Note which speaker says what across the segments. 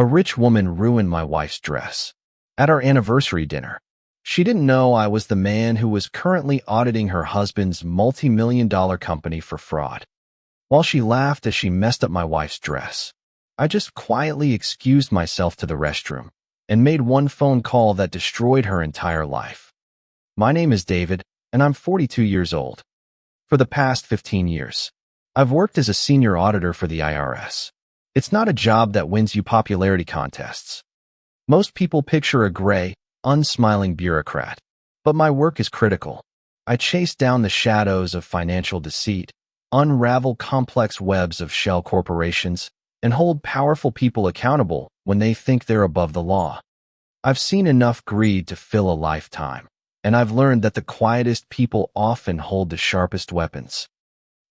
Speaker 1: A rich woman ruined my wife's dress. At our anniversary dinner, she didn't know I was the man who was currently auditing her husband's multi-million-dollar company for fraud. While she laughed as she messed up my wife's dress, I just quietly excused myself to the restroom and made one phone call that destroyed her entire life. My name is David, and I'm 42 years old. For the past 15 years, I've worked as a senior auditor for the IRS. It's not a job that wins you popularity contests. Most people picture a gray, unsmiling bureaucrat, but my work is critical. I chase down the shadows of financial deceit, unravel complex webs of shell corporations, and hold powerful people accountable when they think they're above the law. I've seen enough greed to fill a lifetime, and I've learned that the quietest people often hold the sharpest weapons.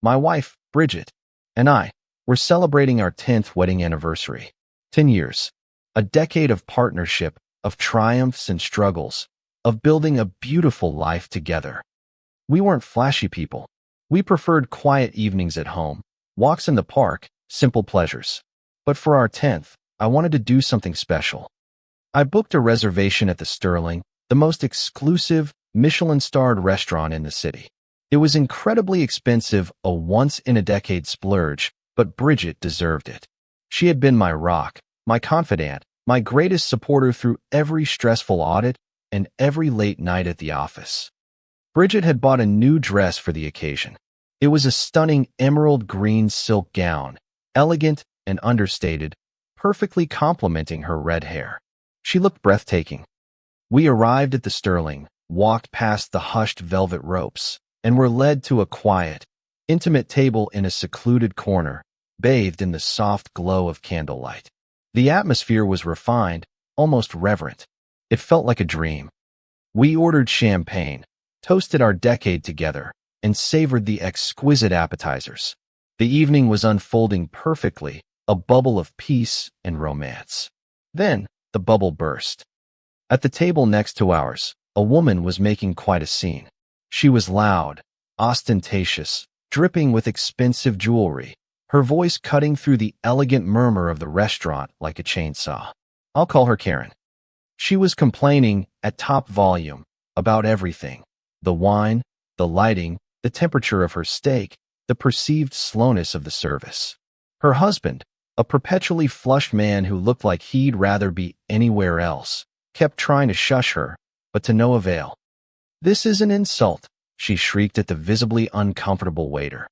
Speaker 1: My wife, Bridget, and I, we're celebrating our 10th wedding anniversary. 10 years. A decade of partnership, of triumphs and struggles, of building a beautiful life together. We weren't flashy people. We preferred quiet evenings at home, walks in the park, simple pleasures. But for our 10th, I wanted to do something special. I booked a reservation at the Sterling, the most exclusive, Michelin-starred restaurant in the city. It was incredibly expensive, a once-in-a-decade splurge, but Bridget deserved it. She had been my rock, my confidant, my greatest supporter through every stressful audit and every late night at the office. Bridget had bought a new dress for the occasion. It was a stunning emerald green silk gown, elegant and understated, perfectly complementing her red hair. She looked breathtaking. We arrived at the Sterling, walked past the hushed velvet ropes, and were led to a quiet, intimate table in a secluded corner, bathed in the soft glow of candlelight. The atmosphere was refined, almost reverent. It felt like a dream. We ordered champagne, toasted our decade together, and savored the exquisite appetizers. The evening was unfolding perfectly, a bubble of peace and romance. Then, the bubble burst. At the table next to ours, a woman was making quite a scene. She was loud, ostentatious, dripping with expensive jewelry, her voice cutting through the elegant murmur of the restaurant like a chainsaw. I'll call her Karen. She was complaining, at top volume, about everything: the wine, the lighting, the temperature of her steak, the perceived slowness of the service. Her husband, a perpetually flushed man who looked like he'd rather be anywhere else, kept trying to shush her, but to no avail. "This is an insult," she shrieked at the visibly uncomfortable waiter.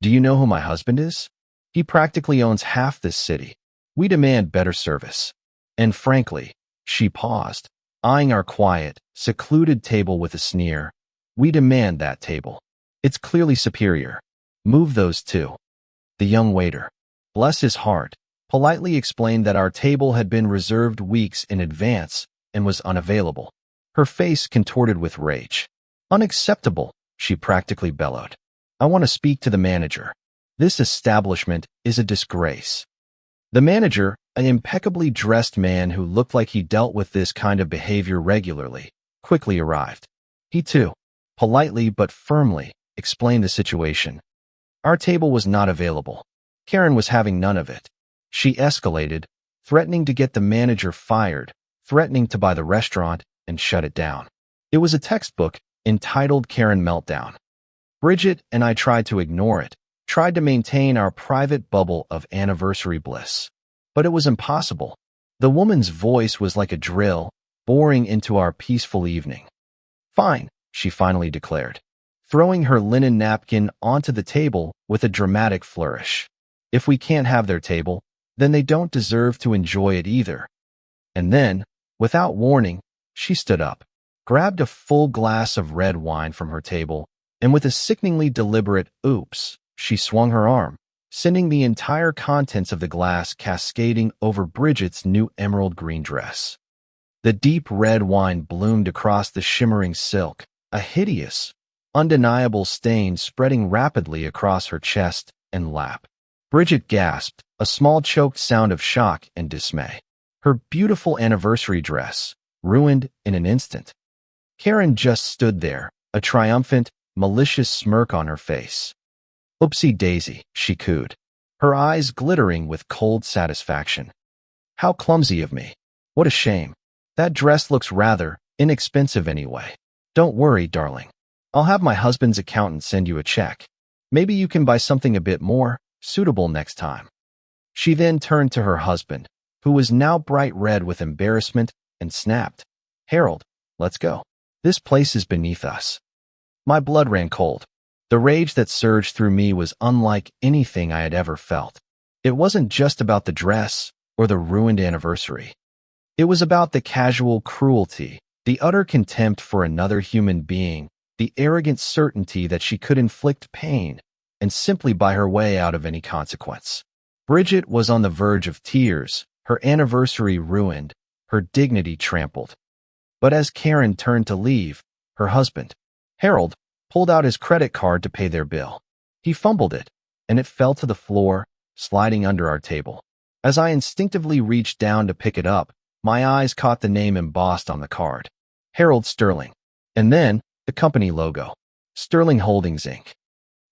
Speaker 1: "Do you know who my husband is? He practically owns half this city. We demand better service. And frankly," she paused, eyeing our quiet, secluded table with a sneer, "we demand that table. It's clearly superior. Move those two." The young waiter, bless his heart, politely explained that our table had been reserved weeks in advance and was unavailable. Her face contorted with rage. "Unacceptable," she practically bellowed. "I want to speak to the manager. This establishment is a disgrace." The manager, an impeccably dressed man who looked like he dealt with this kind of behavior regularly, quickly arrived. He too, politely but firmly, explained the situation. Our table was not available. Karen was having none of it. She escalated, threatening to get the manager fired, threatening to buy the restaurant and shut it down. It was a textbook entitled Karen Meltdown. Bridget and I tried to ignore it, tried to maintain our private bubble of anniversary bliss. But it was impossible. The woman's voice was like a drill, boring into our peaceful evening. "Fine," she finally declared, throwing her linen napkin onto the table with a dramatic flourish. "If we can't have their table, then they don't deserve to enjoy it either." And then, without warning, she stood up, grabbed a full glass of red wine from her table, and with a sickeningly deliberate "oops," she swung her arm, sending the entire contents of the glass cascading over Bridget's new emerald green dress. The deep red wine bloomed across the shimmering silk, a hideous, undeniable stain spreading rapidly across her chest and lap. Bridget gasped, a small choked sound of shock and dismay. Her beautiful anniversary dress, ruined in an instant. Karen just stood there, a triumphant, malicious smirk on her face. "Oopsie daisy," she cooed, her eyes glittering with cold satisfaction. How clumsy of me. What a shame. That dress looks rather inexpensive anyway. Don't worry, darling. I'll have my husband's accountant send you a check. Maybe you can buy something a bit more suitable next time. She then turned to her husband, who was now bright red with embarrassment, and snapped, Harold, let's go. This place is beneath us. My blood ran cold. The rage that surged through me was unlike anything I had ever felt. It wasn't just about the dress or the ruined anniversary. It was about the casual cruelty, the utter contempt for another human being, the arrogant certainty that she could inflict pain and simply buy her way out of any consequence. Bridget was on the verge of tears, her anniversary ruined, her dignity trampled. But as Karen turned to leave, her husband, Harold, pulled out his credit card to pay their bill. He fumbled it, and it fell to the floor, sliding under our table. As I instinctively reached down to pick it up, my eyes caught the name embossed on the card, Harold Sterling, and then the company logo, Sterling Holdings, Inc.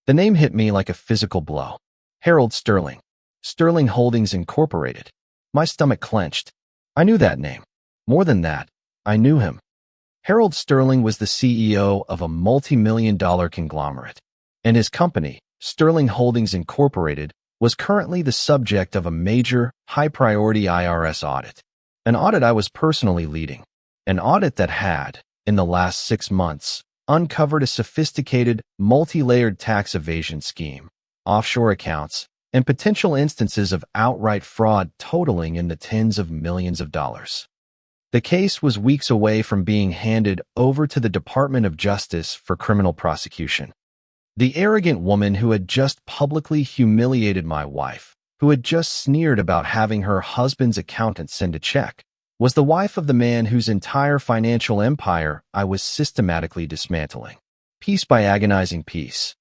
Speaker 1: The name hit me like a physical blow. Harold Sterling, Sterling Holdings Incorporated. My stomach clenched. I knew that name. More than that, I knew him. Harold Sterling was the CEO of a multi-million-dollar conglomerate, and his company, Sterling Holdings Incorporated, was currently the subject of a major, high-priority IRS audit. An audit I was personally leading. An audit that had, in the last 6 months, uncovered a sophisticated, multi-layered tax evasion scheme, offshore accounts, and potential instances of outright fraud totaling in the tens of millions of dollars. The case was weeks away from being handed over to the Department of Justice for criminal prosecution. The arrogant woman who had just publicly humiliated my wife, who had just sneered about having her husband's accountant send a check, was the wife of the man whose entire financial empire I was systematically dismantling, piece by agonizing piece.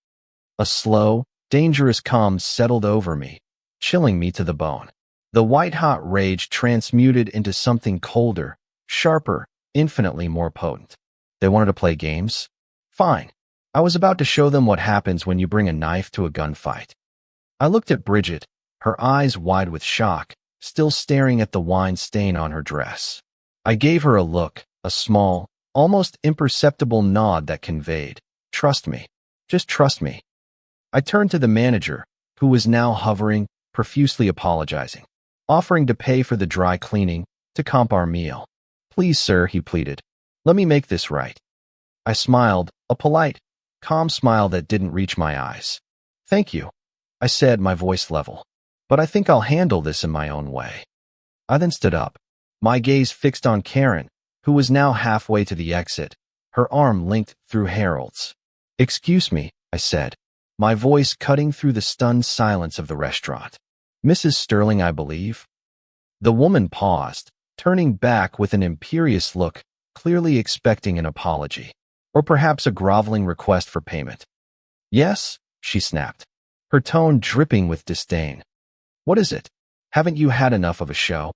Speaker 1: A slow, dangerous calm settled over me, chilling me to the bone. The white-hot rage transmuted into something colder, sharper, infinitely more potent. They wanted to play games? Fine. I was about to show them what happens when you bring a knife to a gunfight. I looked at Bridget, her eyes wide with shock, still staring at the wine stain on her dress. I gave her a look, a small, almost imperceptible nod that conveyed, trust me. Just trust me. I turned to the manager, who was now hovering, profusely apologizing, offering to pay for the dry cleaning, to comp our meal. Please, sir, he pleaded. Let me make this right. I smiled, a polite, calm smile that didn't reach my eyes. Thank you, I said, my voice level. But I think I'll handle this in my own way. I then stood up, my gaze fixed on Karen, who was now halfway to the exit, her arm linked through Harold's. Excuse me, I said, my voice cutting through the stunned silence of the restaurant. Mrs. Sterling, I believe. The woman paused, turning back with an imperious look, clearly expecting an apology, or perhaps a groveling request for payment. Yes, she snapped, her tone dripping with disdain. What is it? Haven't you had enough of a show?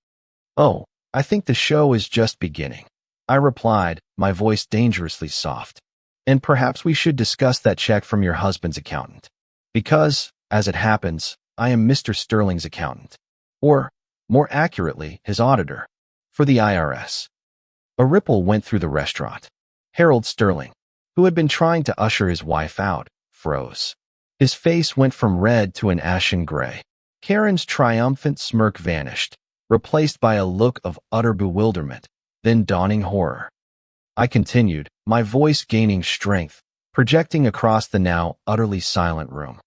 Speaker 1: Oh, I think the show is just beginning, I replied, my voice dangerously soft. And perhaps we should discuss that check from your husband's accountant. Because, as it happens, I am Mr. Sterling's accountant. Or, more accurately, his auditor. For the IRS. A ripple went through the restaurant. Harold Sterling, who had been trying to usher his wife out, froze. His face went from red to an ashen gray. Karen's triumphant smirk vanished, replaced by a look of utter bewilderment, then dawning horror. I continued, my voice gaining strength, projecting across the now utterly silent room.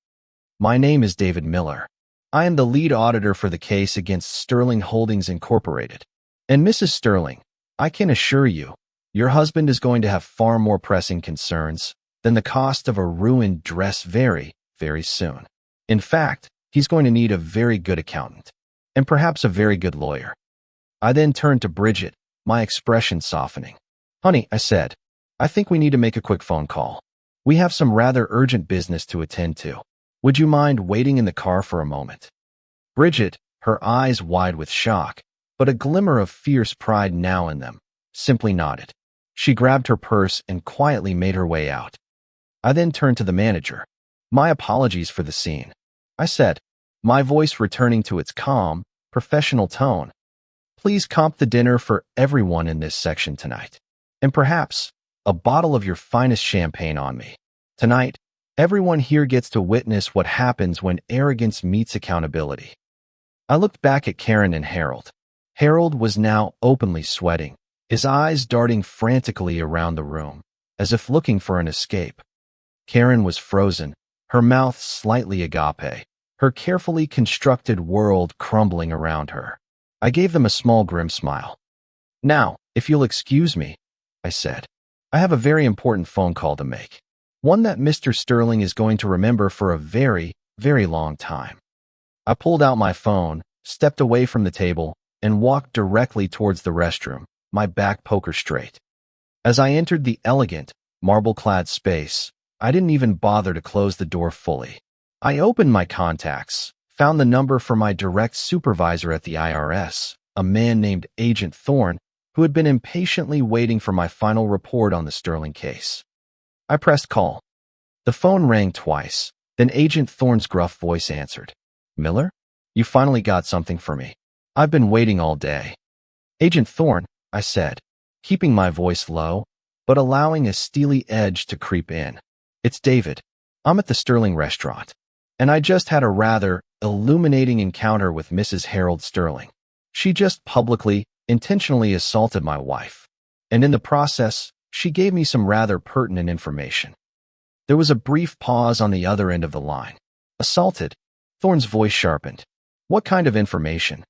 Speaker 1: My name is David Miller. I am the lead auditor for the case against Sterling Holdings Incorporated. And Mrs. Sterling, I can assure you, your husband is going to have far more pressing concerns than the cost of a ruined dress very, very soon. In fact, he's going to need a very good accountant, and perhaps a very good lawyer. I then turned to Bridget, my expression softening. Honey, I said, I think we need to make a quick phone call. We have some rather urgent business to attend to. Would you mind waiting in the car for a moment? Bridget, her eyes wide with shock, but a glimmer of fierce pride now in them, simply nodded. She grabbed her purse and quietly made her way out. I then turned to the manager. My apologies for the scene, I said, my voice returning to its calm, professional tone. Please comp the dinner for everyone in this section tonight. And perhaps a bottle of your finest champagne on me. Tonight, everyone here gets to witness what happens when arrogance meets accountability. I looked back at Karen and Harold. Harold was now openly sweating, his eyes darting frantically around the room, as if looking for an escape. Karen was frozen, her mouth slightly agape, her carefully constructed world crumbling around her. I gave them a small grim smile. Now, if you'll excuse me, I said, I have a very important phone call to make. One that Mr. Sterling is going to remember for a very, very long time. I pulled out my phone, stepped away from the table, and walked directly towards the restroom, my back poker straight. As I entered the elegant, marble-clad space, I didn't even bother to close the door fully. I opened my contacts, found the number for my direct supervisor at the IRS, a man named Agent Thorne, who had been impatiently waiting for my final report on the Sterling case. I pressed call. The phone rang twice, then Agent Thorne's gruff voice answered. Miller? You finally got something for me. I've been waiting all day. Agent Thorne, I said, keeping my voice low, but allowing a steely edge to creep in. It's David. I'm at the Sterling restaurant, and I just had a rather illuminating encounter with Mrs. Harold Sterling. She just publicly, intentionally assaulted my wife, and in the process, she gave me some rather pertinent information. There was a brief pause on the other end of the line. Assaulted? Thorne's voice sharpened. What kind of information?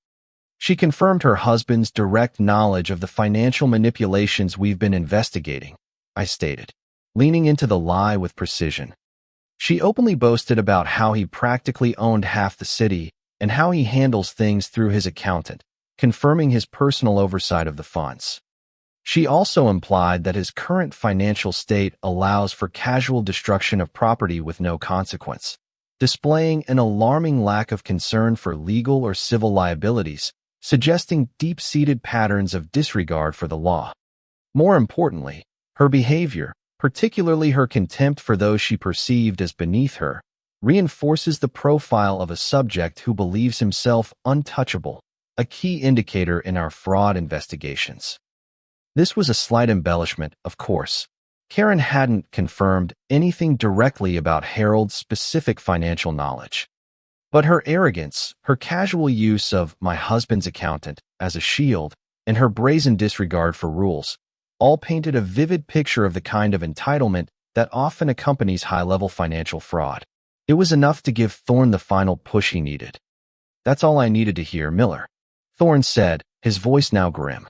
Speaker 1: She confirmed her husband's direct knowledge of the financial manipulations we've been investigating, I stated, leaning into the lie with precision. She openly boasted about how he practically owned half the city and how he handles things through his accountant, confirming his personal oversight of the funds. She also implied that his current financial state allows for casual destruction of property with no consequence, displaying an alarming lack of concern for legal or civil liabilities, suggesting deep-seated patterns of disregard for the law. More importantly, her behavior, particularly her contempt for those she perceived as beneath her, reinforces the profile of a subject who believes himself untouchable, a key indicator in our fraud investigations. This was a slight embellishment, of course. Karen hadn't confirmed anything directly about Harold's specific financial knowledge. But her arrogance, her casual use of my husband's accountant as a shield, and her brazen disregard for rules, all painted a vivid picture of the kind of entitlement that often accompanies high-level financial fraud. It was enough to give Thorne the final push he needed. That's all I needed to hear, Miller, Thorne said, his voice now grim.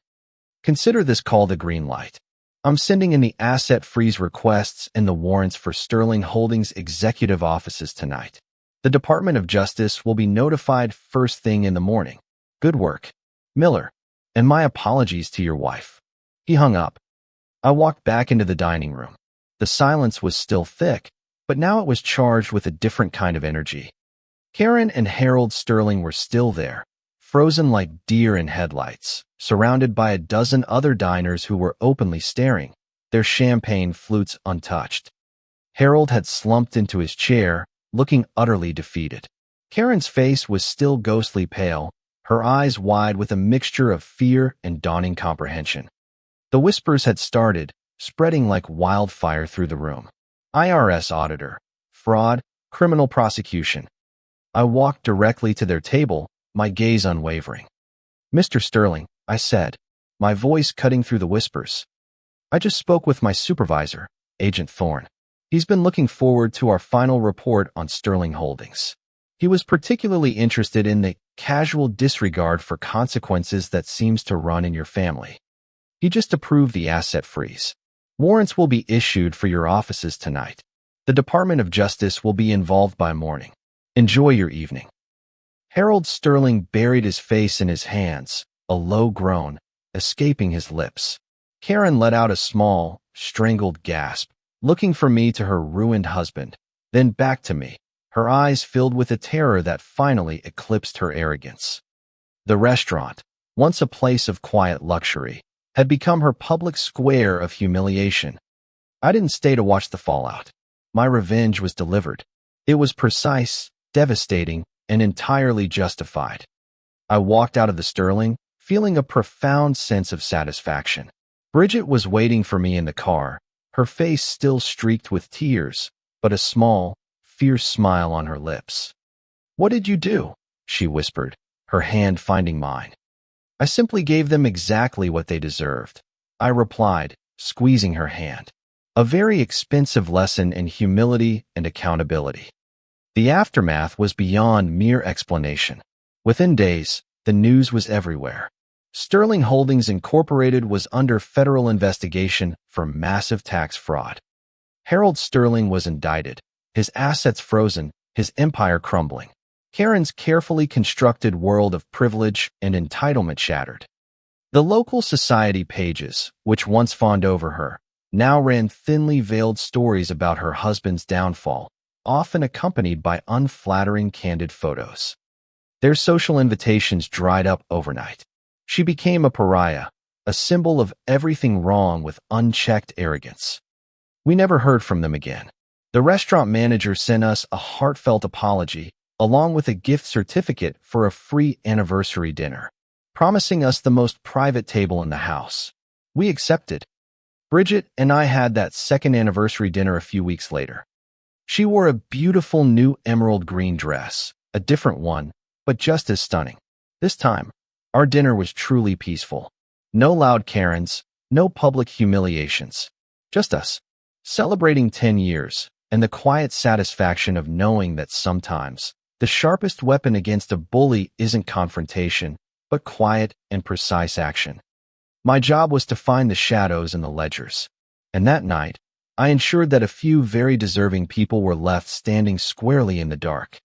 Speaker 1: Consider this call the green light. I'm sending in the asset freeze requests and the warrants for Sterling Holdings executive offices tonight. The Department of Justice will be notified first thing in the morning. Good work, Miller, and my apologies to your wife. He hung up. I walked back into the dining room. The silence was still thick, but now it was charged with a different kind of energy. Karen and Harold Sterling were still there, frozen like deer in headlights, surrounded by a dozen other diners who were openly staring, their champagne flutes untouched. Harold had slumped into his chair, looking utterly defeated. Karen's face was still ghostly pale, her eyes wide with a mixture of fear and dawning comprehension. The whispers had started, spreading like wildfire through the room. IRS auditor, fraud, criminal prosecution. I walked directly to their table, my gaze unwavering. Mr. Sterling, I said, my voice cutting through the whispers. I just spoke with my supervisor, Agent Thorne. He's been looking forward to our final report on Sterling Holdings. He was particularly interested in the casual disregard for consequences that seems to run in your family. He just approved the asset freeze. Warrants will be issued for your offices tonight. The Department of Justice will be involved by morning. Enjoy your evening. Harold Sterling buried his face in his hands, a low groan escaping his lips. Karen let out a small, strangled gasp, looking from me to her ruined husband, then back to me, her eyes filled with a terror that finally eclipsed her arrogance. The restaurant, once a place of quiet luxury, had become her public square of humiliation. I didn't stay to watch the fallout. My revenge was delivered. It was precise, devastating, and entirely justified. I walked out of the Sterling, feeling a profound sense of satisfaction. Bridget was waiting for me in the car, her face still streaked with tears, but a small, fierce smile on her lips. "What did you do?" she whispered, her hand finding mine. "I simply gave them exactly what they deserved," I replied, squeezing her hand. A very expensive lesson in humility and accountability. The aftermath was beyond mere explanation. Within days, the news was everywhere. Sterling Holdings Incorporated was under federal investigation for massive tax fraud. Harold Sterling was indicted, his assets frozen, his empire crumbling. Karen's carefully constructed world of privilege and entitlement shattered. The local society pages, which once fawned over her, now ran thinly veiled stories about her husband's downfall, often accompanied by unflattering candid photos. Their social invitations dried up overnight. She became a pariah, a symbol of everything wrong with unchecked arrogance. We never heard from them again. The restaurant manager sent us a heartfelt apology, along with a gift certificate for a free anniversary dinner, promising us the most private table in the house. We accepted. Bridget and I had that second anniversary dinner a few weeks later. She wore a beautiful new emerald green dress, a different one, but just as stunning. This time, our dinner was truly peaceful. No loud Karens, no public humiliations. Just us, celebrating 10 years, and the quiet satisfaction of knowing that sometimes the sharpest weapon against a bully isn't confrontation, but quiet and precise action. My job was to find the shadows in the ledgers. And that night, I ensured that a few very deserving people were left standing squarely in the dark.